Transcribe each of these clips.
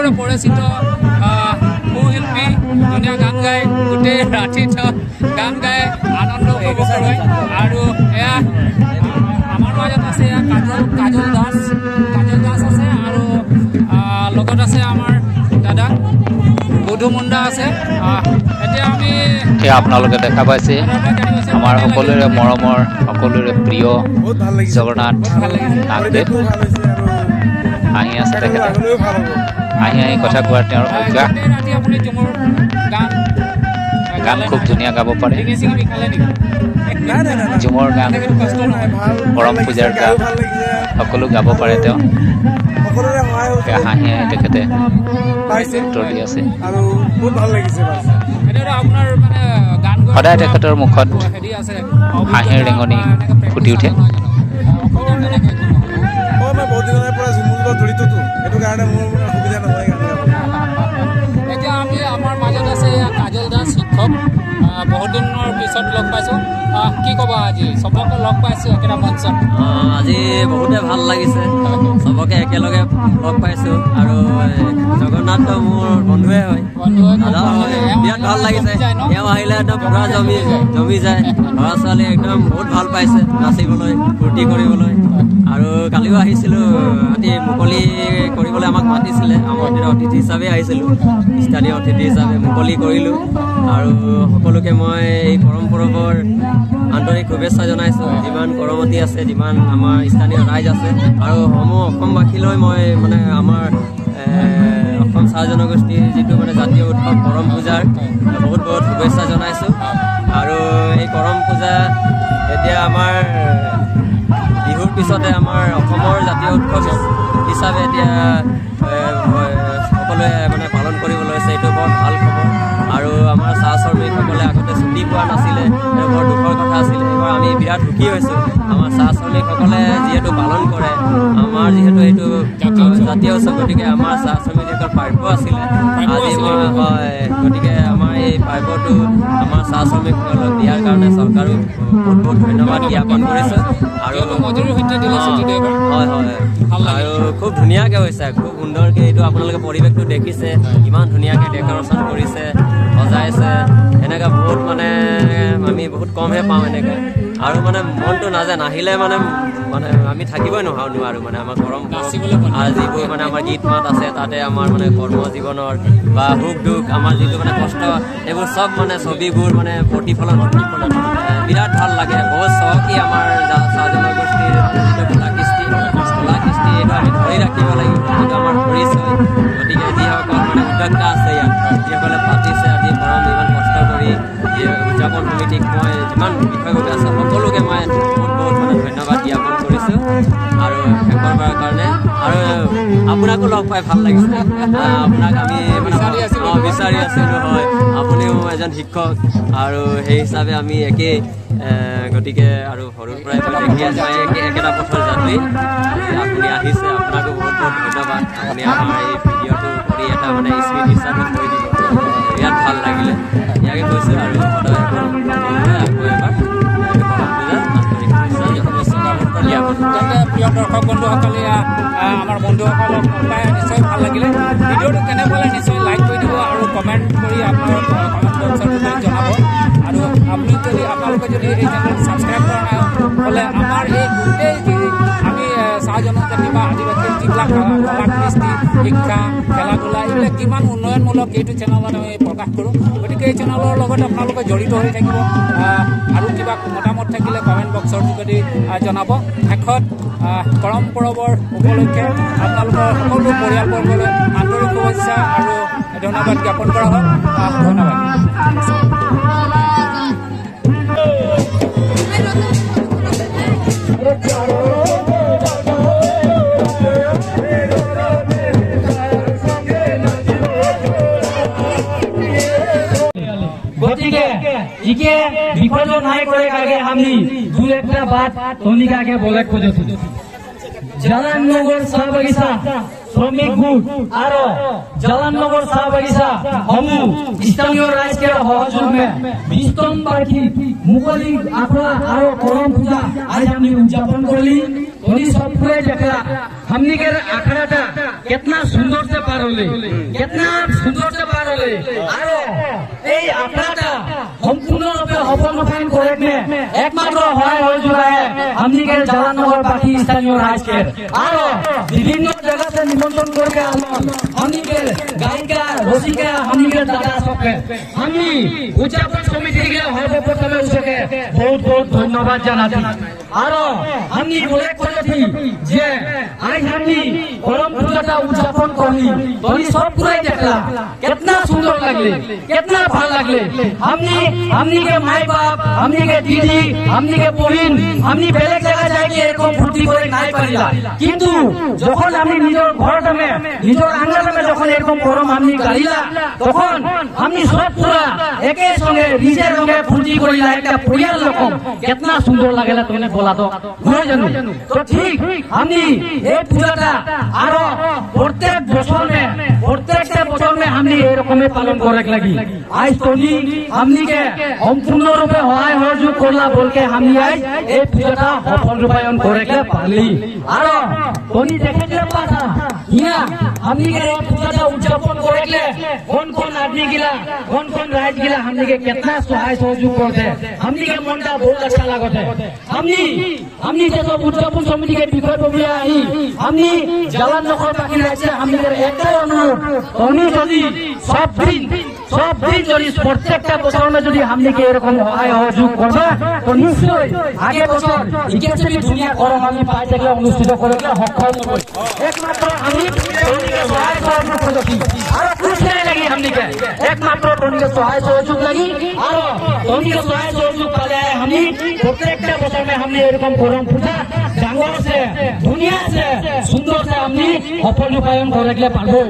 সকলোৰে পৰিচিত শিল্পী ধুনীয়া গান গায় গোটেই ৰাতিত গান গাই আনন্দ উপভোগ কৰে আৰু এয়া আমাৰ মাজত আছে কাজল দাস আছে আৰু লগত আছে আমাৰ দাদা বুধু মুণ্ডা আছে এতিয়া আমি আপোনালোকে দেখা পাইছে আমাৰ সকলোৰে মৰমৰ সকলোৰে প্ৰিয় জগন্নাথ নাগদেৱ আহি আছে তেখেতে আহি কথা কোৱাৰ তেওঁৰ অভ্যাস গান খুব ধুনীয়া গাব পাৰে ঝুমৰ গান কৰম পূজাৰ গান সকলো গাব পাৰে তেওঁ হাঁহি তেখেতে উত্তৰ দি আছে সদায় তেখেতৰ মুখত হাঁহিৰ ৰেঙনি ফুটি উঠে এতিয়া আমি আমাৰ মাজত আছে কাজল দাস শিক্ষক বহুত দিনৰ পিছত লগ পাইছোঁ কি ক'বা আজি চবকে লগ পাইছোঁ একেটা মঞ্চত আজি বহুতে ভাল লাগিছে চবকে একেলগে লগ পাইছোঁ আৰু জগন্নাথ মোৰ বন্ধুৱে হয় দাদা হয় বিৰাট ভাল লাগিছে তেওঁ আহিলে একদম পুৰা জমি যায় ল'ৰা ছোৱালী একদম বহুত ভাল পাইছে নাচিবলৈ ফূৰ্তি কৰিবলৈ আৰু কালিও আহিছিলোঁ ৰাতি মুকলি কৰিবলৈ আমাক মাতিছিলে আমাৰ অতিথি হিচাপে আহিছিলোঁ স্থানীয় অতিথি হিচাপে মুকলি কৰিলোঁ আৰু সকলোকে মই এই কৰম পৰৱৰ আন্তৰিক শুভেচ্ছা জনাইছোঁ যিমান কৰমতি আছে যিমান আমাৰ স্থানীয় ৰাইজ আছে আৰু সমূহ অসমবাসীলৈ মই মানে আমাৰ অসম চাহ জনগোষ্ঠীৰ যিটো মানে জাতীয় উৎসৱ কৰম পূজাৰ বহুত বহুত শুভেচ্ছা জনাইছোঁ আৰু এই কৰম পূজা এতিয়া আমাৰ বিহুৰ পিছতে আমাৰ অসমৰ জাতীয় উৎসৱ হিচাপে এতিয়া সকলোৱে মানে পালন কৰিব লৈছে এইটো বৰ ভাল খবৰ আৰু আমাৰ চাহ শ্ৰমিকসকলে আগতে ছুটি পোৱা নাছিলে বৰ দুখৰ কথা আছিলে এইবাৰ আমি বিৰাট সুখী হৈছোঁ আমাৰ চাহ শ্ৰমিকসকলে যিহেতু পালন কৰে আমাৰ যিহেতু এইটো জাতীয় উৎসৱ গতিকে আমাৰ চাহ শ্ৰমিকসকল প্ৰাপ্য আছিলে আজি হয় গতিকে আমাৰ এই প্ৰাপ্যটো আমাৰ চাহ শ্ৰমিকসকলক দিয়াৰ কাৰণে চৰকাৰো বহুত বহুত ধন্যবাদ জ্ঞাপন কৰিছোঁ আৰু হয় হয় আৰু খুব ধুনীয়াকৈ হৈছে খুব সুন্দৰকৈ এইটো আপোনালোকে পৰিৱেশটো দেখিছে ইমান ধুনীয়াকৈ ডেক'ৰেশ্যন কৰিছে সজাইছে এনেকৈ বহুত মানে আমি বহুত কমহে পাওঁ এনেকৈ আৰু মানে মনটো নাযায় নাহিলে মানে আমি থাকিবই নোৱাৰোঁ মানে আমাৰ কৰম আৰু যিবোৰ মানে আমাৰ গীত মাত আছে তাতে আমাৰ মানে কৰ্মজীৱনৰ বা সুখ দুখ আমাৰ যিটো মানে কষ্ট এইবোৰ চব মানে ছবিবোৰ মানে প্ৰতিফলন বিৰাট ভাল লাগে বহুত চহকী আমাৰ চাহ জনগোষ্ঠীৰ যিটো কলা কৃষ্টি এইটো আমি ধৰি ৰাখিব লাগিব এইটো আমাৰ পৰিচয় গতিকে যিসকল মানে উদ্যোক্তা আছে ইয়াত যিসকলে পাতিছে আজি কৰম ইমান কষ্ট কৰি উদযাপন সমিতিক মই যিমান বিষয়ববীয়া আছে সকলোকে মই বহুত বহুত মানে ধন্যবাদ জ্ঞাপন কৰিছোঁ আৰু শেষৰবাৰৰ কাৰণে আৰু আপোনাকো লগ পাই ভাল লাগিছে আপোনাক আমি বিচাৰি আছিলোঁ হয় আপুনিও এজন শিক্ষক আৰু সেই হিচাপে আমি একেই গতিকে আৰু সৰুৰ পৰাই দেখি আছোঁ একেটা পথৰ যাত্ৰী আপুনি আহিছে আপোনাকো বহুত বহুত ধন্যবাদ আপুনি আমাৰ এই ভিডিঅ'টো কৰি এটা মানে স্মৃতি হিচাপে থৈ দিব বিৰাট ভাল লাগিলে ইয়াকে কৈছোঁ আৰু সদায় আকৌ এবাৰ প্ৰিয় দৰ্শক বন্ধুসকলে আমাৰ বন্ধুসকলক পাই নিশ্চয় ভাল লাগিলে ভিডিঅ'টো কেনে পালে নিশ্চয় লাইক কৰি দিব আৰু কমেণ্ট কৰি আপোনাৰ কমেণ্ট বক্সত জনাব আৰু আপুনি যদি আপোনালোকে যদি এই চেনেলটো ছাবস্ক্ৰাইব কৰা নাই হ'লে আমাৰ এই গোটেই আমি চাহ জনজাতি বা আদিবাসীৰ যিবিলাক কলা কৃষ্টি শিক্ষা খেলা ধূলা এইবিলাক কিমান উন্নয়নমূলক এইটো চেনেলত আমি প্ৰকাশ কৰোঁ গতিকে এই চেনেলৰ লগত আপোনালোকে জড়িত হৈ থাকিব আৰু কিবা মতামত থাকিলে কমেণ্ট বক্সৰ যোগেদি জনাব শেষত কৰম পৰৱৰ উপলক্ষে আপোনালোকৰ সকলো পৰিয়ালবৰ্গলৈ আন্তৰিক শুভেচ্ছা আৰু ধন্যবাদ জ্ঞাপন কৰা হয় ধন্যবাদ গতিকে ইকে বিপর্যয় নাই করে আগে আমি দু একটা বাত তনিকাকে বলে খুঁজেছি জালাননগর চাহ বাগিচা শ্রমিক গুট আর জালাননগর চাহ বাগিচা সমূহ স্থানীয় রাইজকে সহযোগে 20 তম বার্ষিক মুকলি আখড়া আর করম পূজা আজ আমি উদযাপন করলি धोनी सब पूरे देखला हमनी के आखड़ाटा कितना सुंदर से पार होले कितना सुंदर से पार होले आरो এই আখড়াটা সম্পূর্ণরূপে সফল করে একমাত্র হয় হয়ে যোৱা हमनी के जवाननगर बाकी स्थानीय राजके आरो विभिन्न जगह से निमंत्रण करके हमनी के गायिका रसिका हमनी के दादा सबके हमनी उद्यापन समिति के सर्वप्रथमे उसके बहुत बहुत धन्यवाद জানাছি आरो हमनी उल्लेख करेছি যে आज हमनी करम पूजाটা उद्यापन करली तोनी सब पूरा देखला कितना सुंदर लगले कितना ভালো লাগলে हमनी के माई बाप हमनी के दीदी हमनी के बहिन हमनी বেলেগ জায়গা যাই কি এরকম ফুর্তি করে নাই পারিলা কিন্তু যখন আমি নিজের ঘরটামে নিজের আঙ্গনামে যখন এরকম করম আমি গাইলা তখন আমি সব পুরা একে সঙ্গে নিজের রঙে ফুর্তি করিলা একটা পরিয়ার রকম কিতনা সুন্দর লাগেলা তুমি বলা তো নয় জানো তো ঠিক আমি এই পূজাটা আরো প্রত্যেকটা বছর মে আমি এরকম পালন করে লাগি আজ তোনি हमनी के সম্পূর্ণ রূপে হয় সহযোগ করলা বলকে আমি আজ এই পূজাটা সফল রূপায়ণ করে পারলি আর তোনি দেখে পাতা ইয়া हमनी के पूजा उद्यापन करे कौन कौन आदमी गिला कौन कौन राज गिला हमनी के कितना सहाय सहयोग करते हमनी के मनटा बहुत अच्छा लगते हमनी जैसे उद्यापन समिति के विषय पर आई हमनी जवाननगर बाकी राज्य हमनी के एकटाই অনুরোধ তোনি যদি সব দিন যদি প্রত্যেকটা বছর में যদি हमनी के এরকম সহায় সহযোগ করবে তো নিশ্চয় আগে বছর ইতিহাসে দুনিয়া করম আমি পাই থেকে অনুষ্ঠিত করে সক্ষম হব একমাত্র আমি सहाय सहयोग और कुछ नहीं लगी हमनी के एकमात्र धोनी के सहाय सहयोग लगी और धोनी के सहाय सहयोग पाले हमनी प्रत्येकटा बছর में हमनी एरकम करम पूजा डांगर से दुनिया से सुंदर से हमनी सफल रूपायन करे पारबो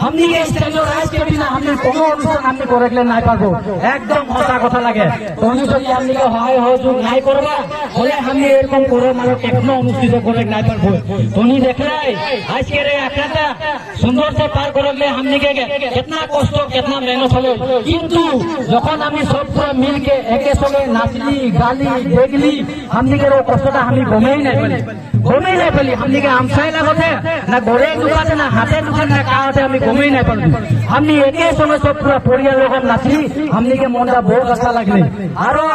हमनी के स्थानीय राज के बिना हमनी कोनो অনুষ্ঠান हमनी करे নাই পারবো একদম সঁচা কথা লাগে ধোনি যদি हमनी के সহায় सहयोग নাই করবা হলে हमनी এরকম করম আর টেকনো অনুষ্ঠিত করে নাই পারবো ধোনি দেখলাই আজকে রে আকাটা सुंदर से पार करले हमनी के कितना कष्ट कितना मेहनत हलो किंतु जखन हमें सब पूरा मिल के एके संगे नाचली गाली देखली हमनी के कष्टटा हमें गमेई नहीं पाली हमनी के आमसाई लागते ना घरे दुकाने ना हाथे दुकान ना काते हमें गमेई नहीं पाली हमनी एके संगे सब पूरा परिवार लोग नाचली हमनी के मनटा बहुत अच्छा लागले आरो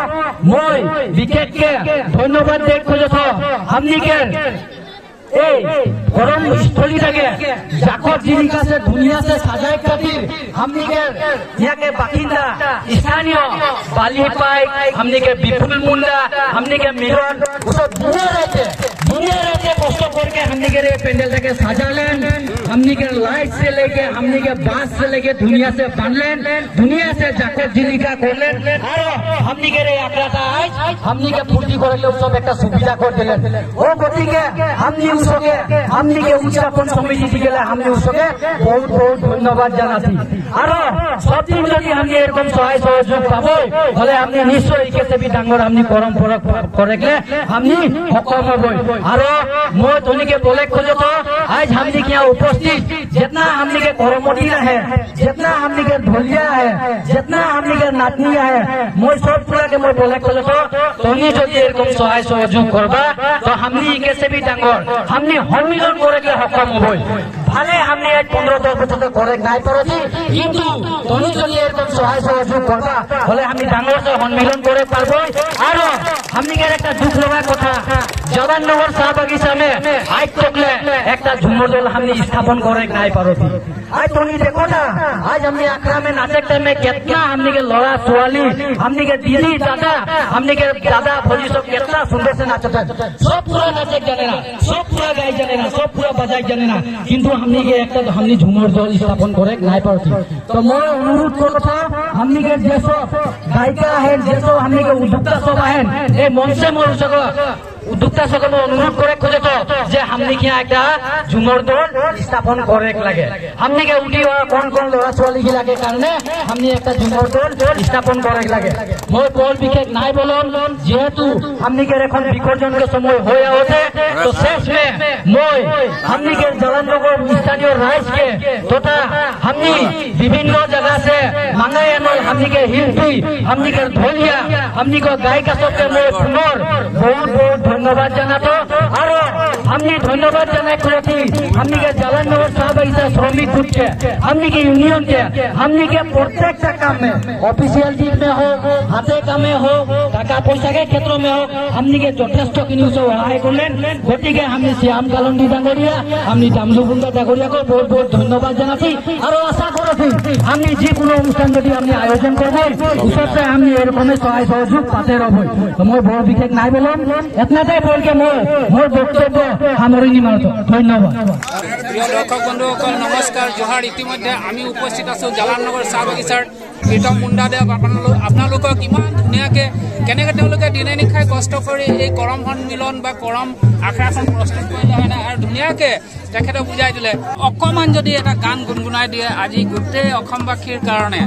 মই विकेट के धन्यवाद देख खोजो हमनी के गरम स्थलीटाके जाकर जीविका से दुनिया से सजाए खातिर हमनी के यहाँ के बासिंदा स्थानीय बाली पाई हमनी के विपुल मुंडा हमनी के मिलन दुनिया रहते कष्ट करके हमनी के पेंडल के सजालेन हमनी के लाइट से लेके हमनी के बांस से लेके दुनिया से बांधलेन दुनिया से जाकर जीविका करलेन हमनी के आकड़ाटा आज हमनी के पूर्ति करले सब एक सुविधा कर दिलेन ओ गति के हमनी के उद्यापन समिति दिगेला हमनी उसके बहुत बहुत धन्यवाद জানাছি আর সব দিন যদি हमनी এরকম সহায় সহযোগ পাবো তাহলে हमनी নিশ্চয়ই কেতে বি ডাঙর हमनी করম করেগলে हमनी সক্ষম হব আর মই ধোনি के बोले खोजो तो आज हमनी के यहाँ उपस्थित जितना हमनी के करमटी है जितना हमनी के ढोलिया है जितना हमनी के नाचनिया है মই सब पूरा के মই बोले खोजो तो ধোনি যদি এরকম সহায় সহযোগ করবা তো हमनी কেতে বি ডাঙর हमनी सम्मिलन करे सक्षम हब ভালে हमनी आज 15-10 বছর करे নাই পারছি কিন্তু ধোনি যদি এরকম সহায় সহযোগ করবা হলে আমি ডাঙর से सम्मिलन करे পারবো আর हमनी के একটা দুঃখ লাগা কথা जवाननगर शाह बगीचा में आज तकले एक झुमर दल हमनी स्थापन करे নাই पारছি आज धोनी देखो ना आज हमनी आखड़ा में नाचे टाइम में कितना हमनी के लड़ा छुआली हमनी के दीदी दादा हमनी के दादा भौजी सब कितना सुंदर से नाचते सब पूरा नाचे जाने ना सब पूरा गाई जाने ना सब पूरा बजाई जाने ना किंतु हमनी के एक हमनी झुमर दल स्थापन करे নাই पारছি तो मैं अनुरोध करता हमनी के जैसो गायिका है जैसो हमनी के उद्योक्ता सब है ए मन से मोर सको उद्योक्ता सकल अनुरोध करे खोजे तो जे हमनी के एक झुमर दल स्थापन करे लगे हमनी के उठी कौन कौन लड़ा छुआली गिला के कारण हमनी एक झुमर दल स्थापन करे लगे मैं कल विशेष নাই बोलम जेहेतु हमनी के এখন विसर्जन के समय हो होते तो शेष में मैं हमनी के जवाननगर स्थानीय राइज के तथा हमनी विभिन्न जगह से मांगाई आनल हमनी के हिलपी हमनी के ढोलिया हमनी को गायिका सबके मैं पुनर बहुत बहुत धन्यवाद জানাতো আর हमने धन्यवाद जाना कि हमने के जालानगर शाह बगीचा श्रमिक गुट के हमने के यूनियन के हमने के प्रत्येक काम में ऑफिशियल जीत में हो हाथे काम में हो टाका पैसा के क्षेत्र में हो हमने के যথেষ্ট किनी सहाय करलें गति के हमने श्याम कालंदी डांगरिया हमने दामलु बुंदा डांगरिया को बहुत बहुत धन्यवाद जानाছি और आशा करছি हमने যিকোনো অনুষ্ঠান যদি हमने आयोजन করব उससे हमने এরকম সহায় সহযোগ পাতে রব তো মই বড় বিশেষ নাই বললাম এতনাটাই বলকে মোর বক্তব্য সামৰণি মাৰতো ধন্যবাদ প্ৰিয় দৰ্শক বন্ধুসকল নমস্কাৰ জোহাৰ ইতিমধ্যে আমি উপস্থিত আছো জালাননগৰ চাহ বাগিচাৰ প্ৰীতম মুণ্ডাদেৱ আপোনালোকক ইমান ধুনীয়াকৈ কেনেকৈ তেওঁলোকে দিনে নিশাই কষ্ট কৰি এই কৰম সন্মিলন বা কৰম আখৰাখন প্ৰস্তুত কৰিলে হয় না আৰু ধুনীয়াকৈ তেখেতে বুজাই দিলে অকণমান যদি এটা গান গুণগুণাই দিয়ে আজি গোটেই অসমবাসীৰ কাৰণে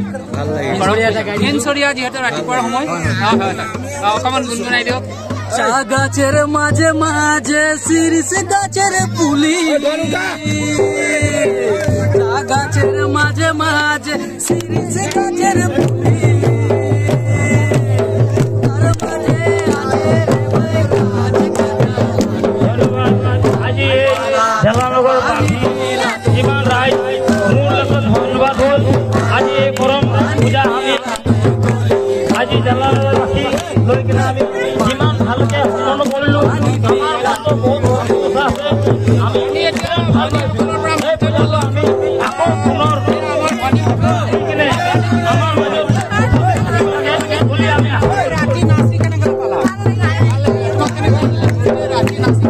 দিনচৰীয়া যিহেতু ৰাতিপুৱাৰ সময় অকণমান গুণগুণাই দিয়ক চা গাছের মাঝে মাঝে শিরিষ গাছের পুলি চা গাছের মাঝে মাঝে শিরিষ গাছের পুলি আজি জালানগর জীবন রায় মূল ধন্যবাদ হল আজি এই করম পূজা আমি আজি জালানগরবাসী লৈ কিনে আমি যিমান ভালকে সম্পন্ন কৰিলো আমাৰ বহুত কথা আছে আমি আকৌ পুনৰ কিনে আমাৰ বুলি আমি ৰাতি নাচি কেনেকৈ পালা ৰাতি নাচি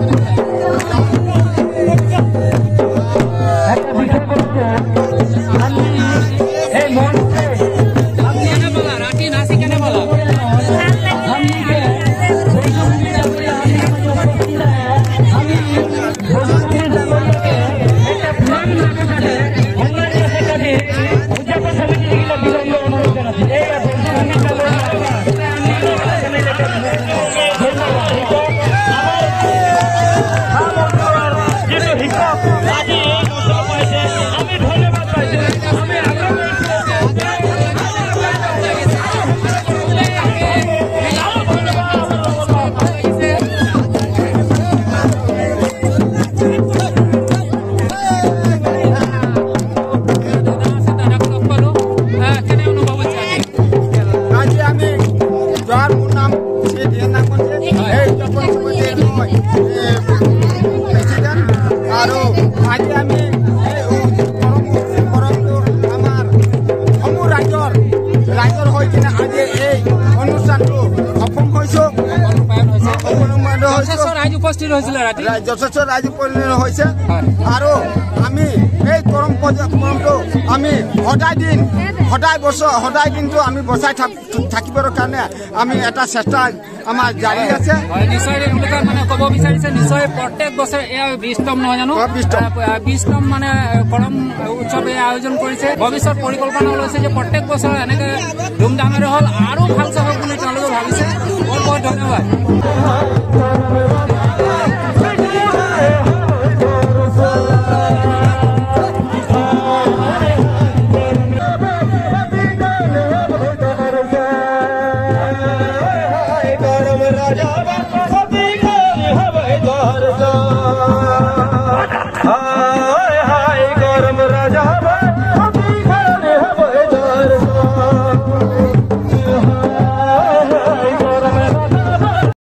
উপস্থিত হৈছিল যথেষ্ট ৰাইজ পৰিণত হৈছে আৰু আমি এই পৰম্পৰাটো আমি সদায় দিনটো আমি বচাই থাকিবৰ কাৰণে আমি এটা চেষ্টা আমাৰ জাৰি আছে নিশ্চয় মানে ক'ব বিচাৰিছে নিশ্চয় প্ৰত্যেক বছৰ এয়া 20তম নহয় জানো 20তম মানে কৰম উৎসৱ আয়োজন কৰিছে ভৱিষ্যত পৰিকল্পনা লৈছে যে প্ৰত্যেক বছৰ এনেকৈ ধুমধামেৰে হ'ল আৰু ভাল চাব বুলি তেওঁলোকে ভাবিছে বহুত বহুত ধন্যবাদ